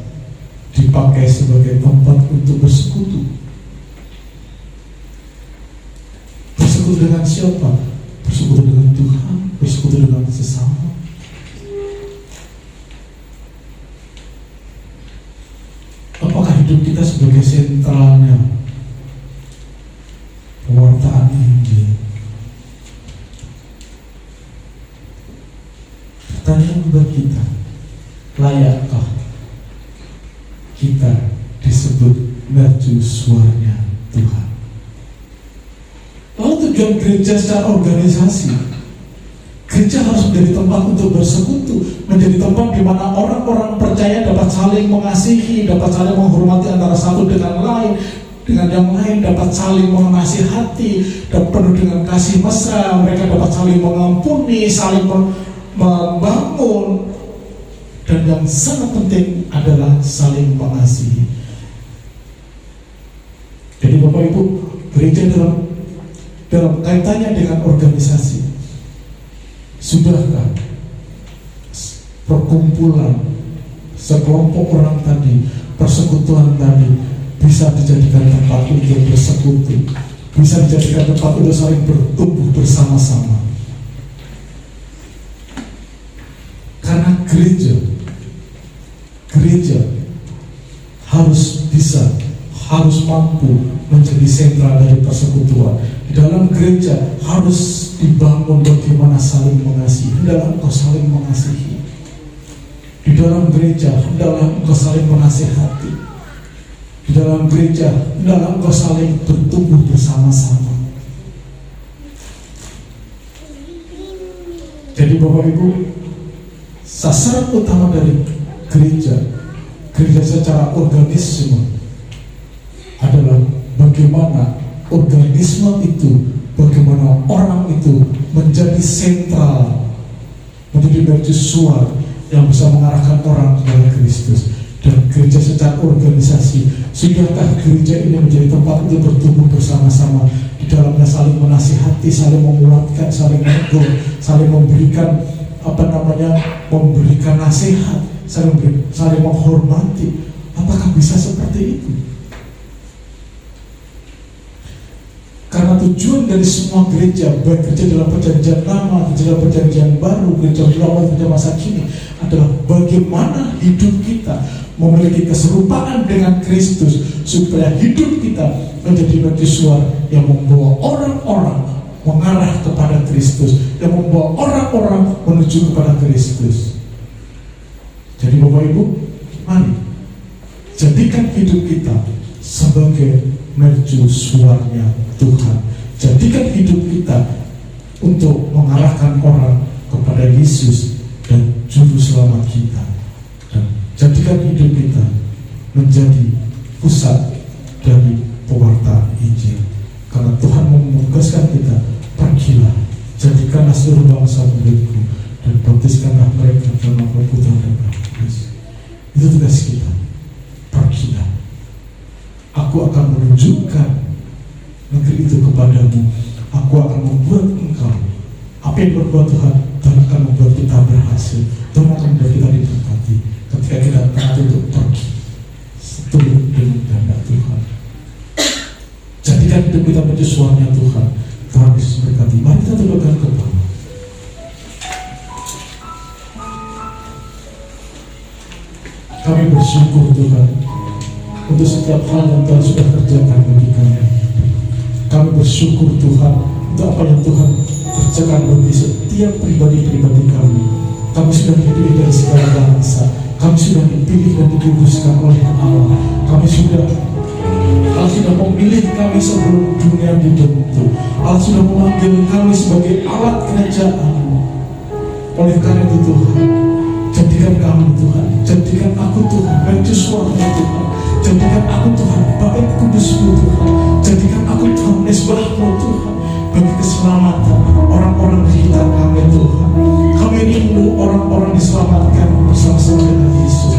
dipakai sebagai tempat untuk bersekutu? Bersekutu dengan siapa? Bersekutu dengan Tuhan, bersekutu dengan sesama. Apakah hidup kita sebagai sentralnya pewartaan Injil? Pertanyaan buat kita, layakkah kita disebut mercusuarnya Tuhan? Lalu tujuan gereja secara organisasi, gereja harus menjadi tempat untuk bersekutu, menjadi tempat di mana orang-orang percaya dapat saling mengasihi, dapat saling menghormati antara satu dengan lain, dengan yang lain, dapat saling menasihati, dan penuh dengan kasih mesra. Mereka dapat saling mengampuni, saling membangun, dan yang sangat penting adalah saling mengasihi. Jadi Bapak Ibu, gereja dalam kaitannya dengan organisasi, sudahkah perkumpulan sekelompok orang tadi, persekutuan tadi bisa dijadikan tempat untuk bersekutu, bisa dijadikan tempat untuk saling bertumbuh bersama-sama? Karena gereja harus mampu menjadi sentral dari persekutuan. Di dalam gereja harus dibangun bagaimana saling mengasihi. Hendaklah engkau saling mengasihi. Di dalam gereja hendaklah engkau saling menasihati. Di dalam gereja hendaklah engkau saling bertumbuh bersama-sama. Jadi Bapak Ibu, sasaran utama dari gereja secara organisme adalah bagaimana organisme itu, bagaimana orang itu menjadi sentral, menjadi mercusuar yang bisa mengarahkan orang kepada Kristus. Dan gereja secara organisasi, sudahkah gereja ini menjadi tempat untuk bertumbuh bersama-sama, di dalamnya saling menasihati, saling menguatkan, saling menegur, saling memberikan memberikan nasihat, saling menghormati. Apakah bisa seperti itu? Karena tujuan dari semua gereja, baik gereja dalam perjanjian lama, gereja dalam perjanjian baru, gereja lama, gereja masa kini, adalah bagaimana hidup kita memiliki keserupaan dengan Kristus, supaya hidup kita menjadi mercusuar yang membawa orang-orang mengarah kepada Kristus, yang membawa orang-orang menuju kepada Kristus. Jadi Bapak Ibu, mari jadikan hidup kita sebagai mercusuarnya Tuhan. Jadikan hidup kita untuk mengarahkan orang kepada Yesus dan Juru Selamat kita. Dan jadikan hidup kita menjadi pusat dari pewartaan Injil. Karena Tuhan menugaskan kita, pergilah, jadikanlah seluruh bangsa muridku, dan baptiskanlah mereka dalam nama Putra dan Roh Kudus. Itu tugas kita. Pergilah. Aku akan menunjukkan negeri itu kepadamu. Aku akan membuat engkau, apa yang berbuat Tuhan akan membuat kita berhasil. Tuhan akan membuat kita diberkati ketika kita taat untuk pergi seturut dengan kehendak Tuhan. Jadikan hidup kita menjadi suaranya Tuhan. Tuhan Yesus berkati. Mari kita tundukkan kepala. Kami bersyukur Tuhan untuk setiap hal yang Tuhan sudah kerjakan bagi kami. Kami bersyukur Tuhan untuk apa yang Tuhan kerjakan bagi setiap pribadi-pribadi kami. Kami sudah dipilih dari segala bangsa. Kami sudah dipilih dan dikuduskan oleh Allah. Allah sudah memilih kami sebelum dunia dibentuk. Allah sudah memanggil kami sebagai alat kerajaan-Mu. Oleh karena itu Tuhan, jadikan kami Tuhan, jadikan aku Tuhan, mercusuarnya Tuhan. Jadikan aku Tuhan, bait kudus-Mu Tuhan. Jadikan aku Tuhan, mesbah-Mu Tuhan, bagi keselamatan orang-orang di sekitar kami Tuhan. Kami rindu orang-orang diselamatkan bersama-sama dengan Yesus.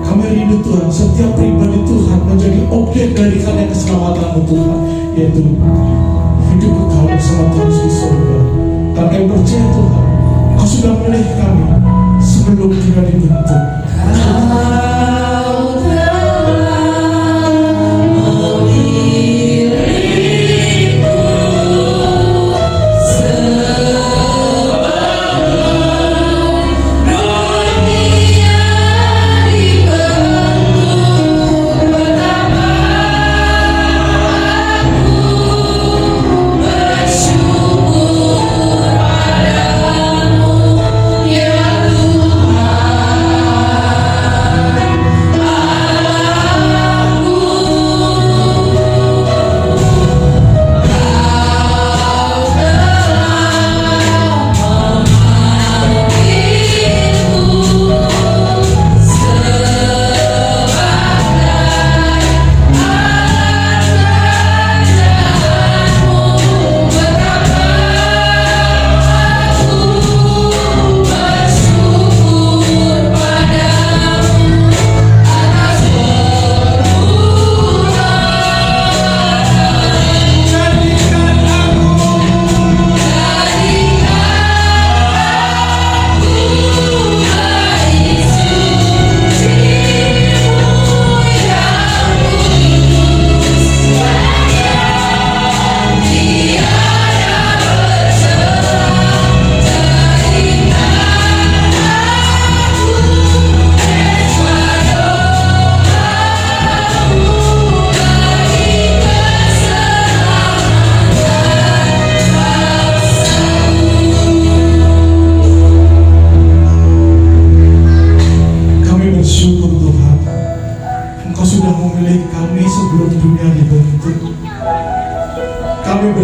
Kami rindu Tuhan, setiap pribadi Tuhan menjadi objek dari karya keselamatan-Mu Tuhan, yaitu hidup kekal bersama Tuhan di surga. Karena kami percaya Tuhan, Kau sudah memilih kami sebelum kita dibentuk.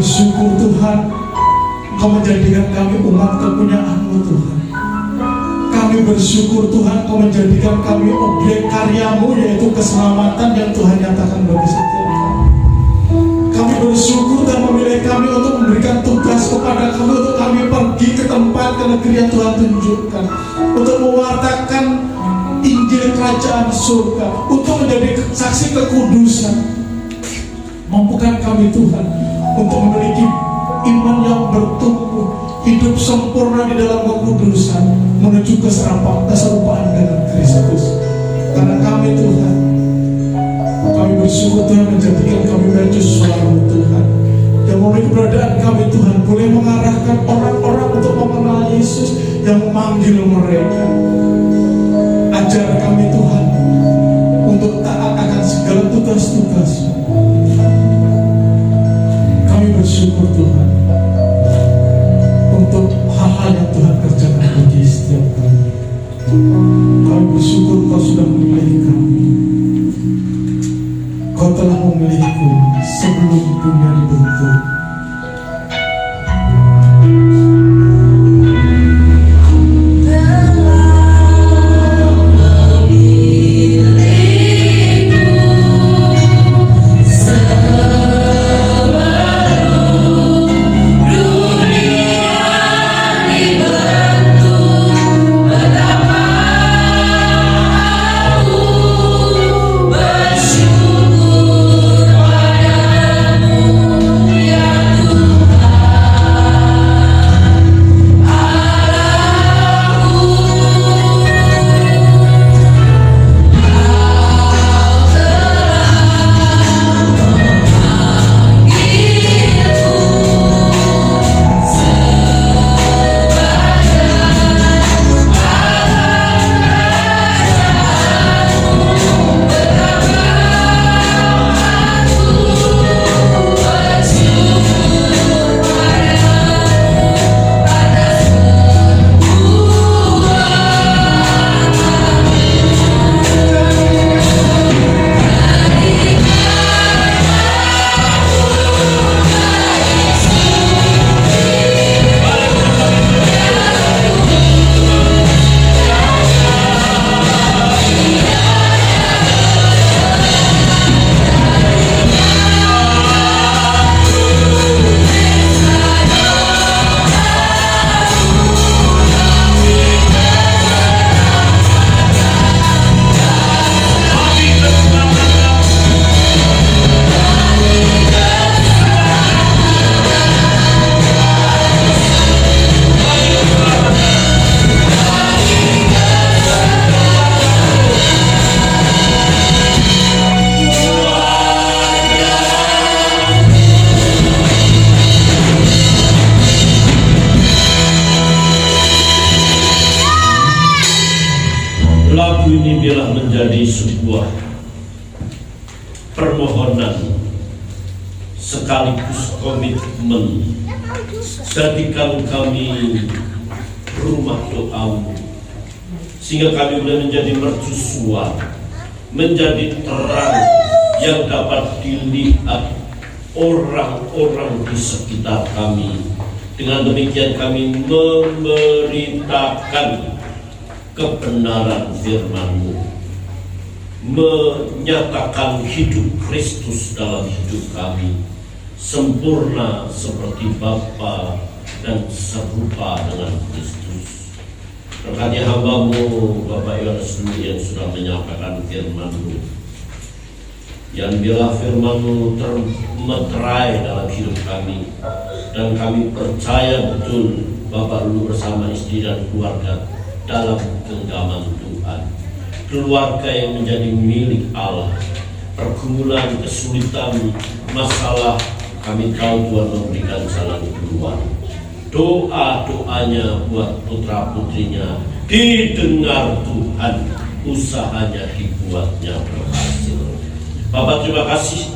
bersyukur Tuhan, Kau menjadikan kami umat kepunyaan-Mu Tuhan. Kami bersyukur Tuhan, Kau menjadikan kami objek karya-Mu, yaitu keselamatan yang Tuhan nyatakan bagi setiap kami. Kami bersyukur dan memilih kami untuk memberikan tugas kepada kami, untuk kami pergi ke tempat, ke negeri yang Tuhan tunjukkan, untuk mewartakan Injil Kerajaan Surga, untuk menjadi saksi kekudusan. Mampukan kami Tuhan untuk memiliki iman yang bertumbuh, hidup sempurna di dalam kekudusan, menuju keserupaan dengan Kristus. Karena kami Tuhan, kami bersyukur Tuhan menjadikan kami mercusuar-Mu Tuhan, yang melalui keberadaan kami Tuhan boleh mengarahkan orang-orang untuk mengenal Yesus yang memanggil mereka. Ajar kami Tuhan untuk taat akan segala tugas-tugas-Mu. Kami bersyukur Tuhan untuk hal-hal yang Tuhan kerjakan bagi setiap kami. Kami bersyukur Kau sudah memilih kami. Kau telah memilihku sebelum dunia dibentuk. Lagu ini biarlah menjadi sebuah permohonan sekaligus komitmen. Jadikan kami rumah doa-Mu, sehingga kami boleh menjadi mercusuar, menjadi terang yang dapat dilihat orang-orang di sekitar kami. Dengan demikian kami memberitakan kebenaran firman-Mu, menyatakan hidup Kristus dalam hidup kami, sempurna seperti Bapa dan serupa dengan Kristus. Berkati hamba-Mu Bapak Yohanes dulu yang sudah menyampaikan firman-Mu, yang bila firman-Mu termeterai dalam hidup kami, dan kami percaya betul Bapak Lulu bersama istri dan keluarga dalam genggaman Tuhan, keluarga yang menjadi milik Allah. Pergumulan, kesulitan, masalah, kami tahu Tuhan memberikan jalan keluar. Doa-doanya buat putra putrinya didengar Tuhan, usahanya dibuatnya berhasil. Bapak terima kasih,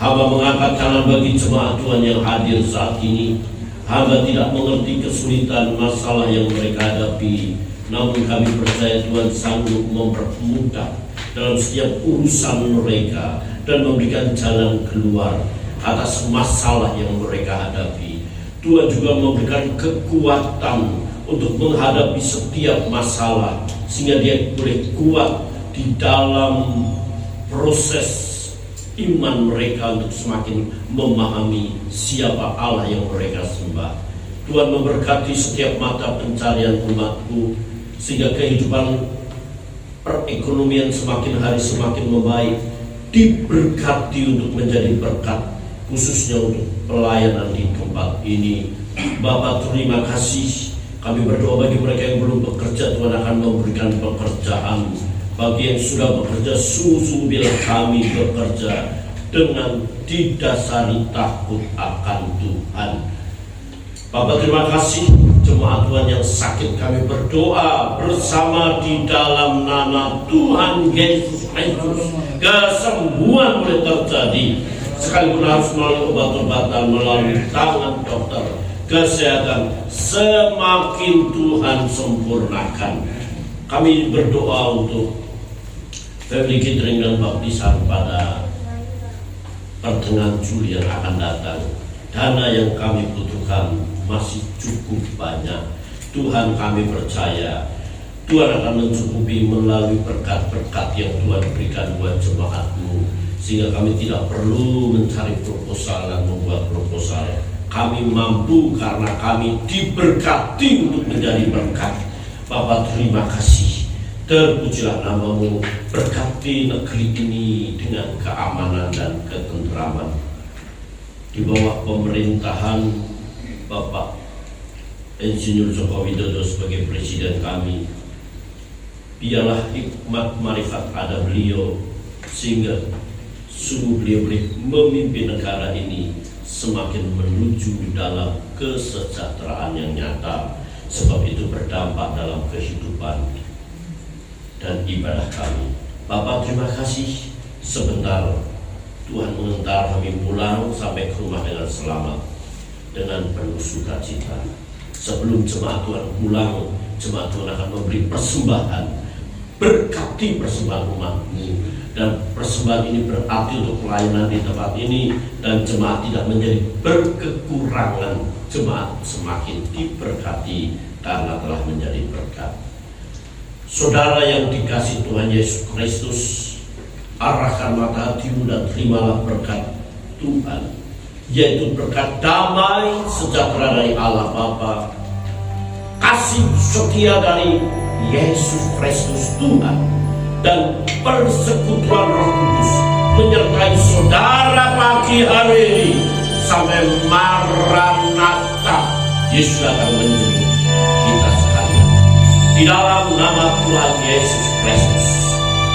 hamba mengangkat tangan bagi jemaat Tuhan yang hadir saat ini. Hamba tidak mengerti kesulitan masalah yang mereka hadapi, namun kami percaya Tuhan sanggup mempermudah dalam setiap urusan mereka dan memberikan jalan keluar. atas masalah yang mereka hadapi. Tuhan juga memberikan kekuatan untuk menghadapi setiap masalah, sehingga dia boleh kuat di dalam proses iman mereka untuk semakin memahami siapa Allah yang mereka sembah. Tuhan memberkati setiap mata pencarian umatku, sehingga kehidupan perekonomian semakin hari semakin membaik, diberkati untuk menjadi berkat, khususnya untuk pelayanan di tempat ini. Bapak, terima kasih. Kami berdoa bagi mereka yang belum bekerja, Tuhan akan memberikan pekerjaan. Bagi yang sudah bekerja, sungguh bila kami bekerja dengan didasari takut akan Tuhan. Bapak, terima kasih. Jemaat Tuhan yang sakit, kami berdoa bersama di dalam nama Tuhan Yesus Kristus. Kesembuhan boleh terjadi, sekalipun harus melalui obat-obatan, melalui tangan dokter. Kesehatan semakin Tuhan sempurnakan. Kami berdoa untuk family catering dan baptisan pada pertengahan Juli yang akan datang. Dana yang kami butuhkan masih cukup banyak. Tuhan, kami percaya Tuhan akan mencukupi melalui berkat-berkat yang Tuhan berikan buat jemaat-Mu, sehingga kami tidak perlu mencari proposal dan membuat proposal. Kami mampu karena kami diberkati untuk menjadi berkat. Bapak, terima kasih. Terpujilah nama-Mu, berkati negeri ini dengan keamanan dan ketentraman. Di bawah pemerintahan Bapak Insinyur Joko Widodo sebagai presiden kami, biarlah hikmat marifat ada beliau, sehingga sungguh beliau boleh memimpin negara ini semakin menuju dalam kesejahteraan yang nyata, sebab itu berdampak dalam kehidupan dan ibadah kami. Bapak, terima kasih. Sebentar Tuhan mengantar kami pulang sampai ke rumah dengan selamat, dengan penuh sukacita. Sebelum jemaat Tuhan pulang, jemaat Tuhan akan memberi persembahan. Berkati persembahan umat-Mu, dan persembahan ini berarti untuk pelayanan di tempat ini, dan jemaat tidak menjadi berkekurangan. Jemaat semakin diberkati karena telah menjadi berkat. Saudara yang dikasihi Tuhan Yesus Kristus, arahkan mata hatimu dan terimalah berkat Tuhan, yaitu berkat damai sejahtera dari Allah Bapa, kasih setia dari Yesus Kristus Tuhan, dan persekutuan Roh Kudus menyertai saudara pagi hari ini sampai Maranatha. Yesus akan menjemput kita sekalian. Di dalam nama Tuhan Yesus Kristus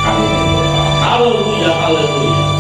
kami berdoa. Haleluya, haleluya.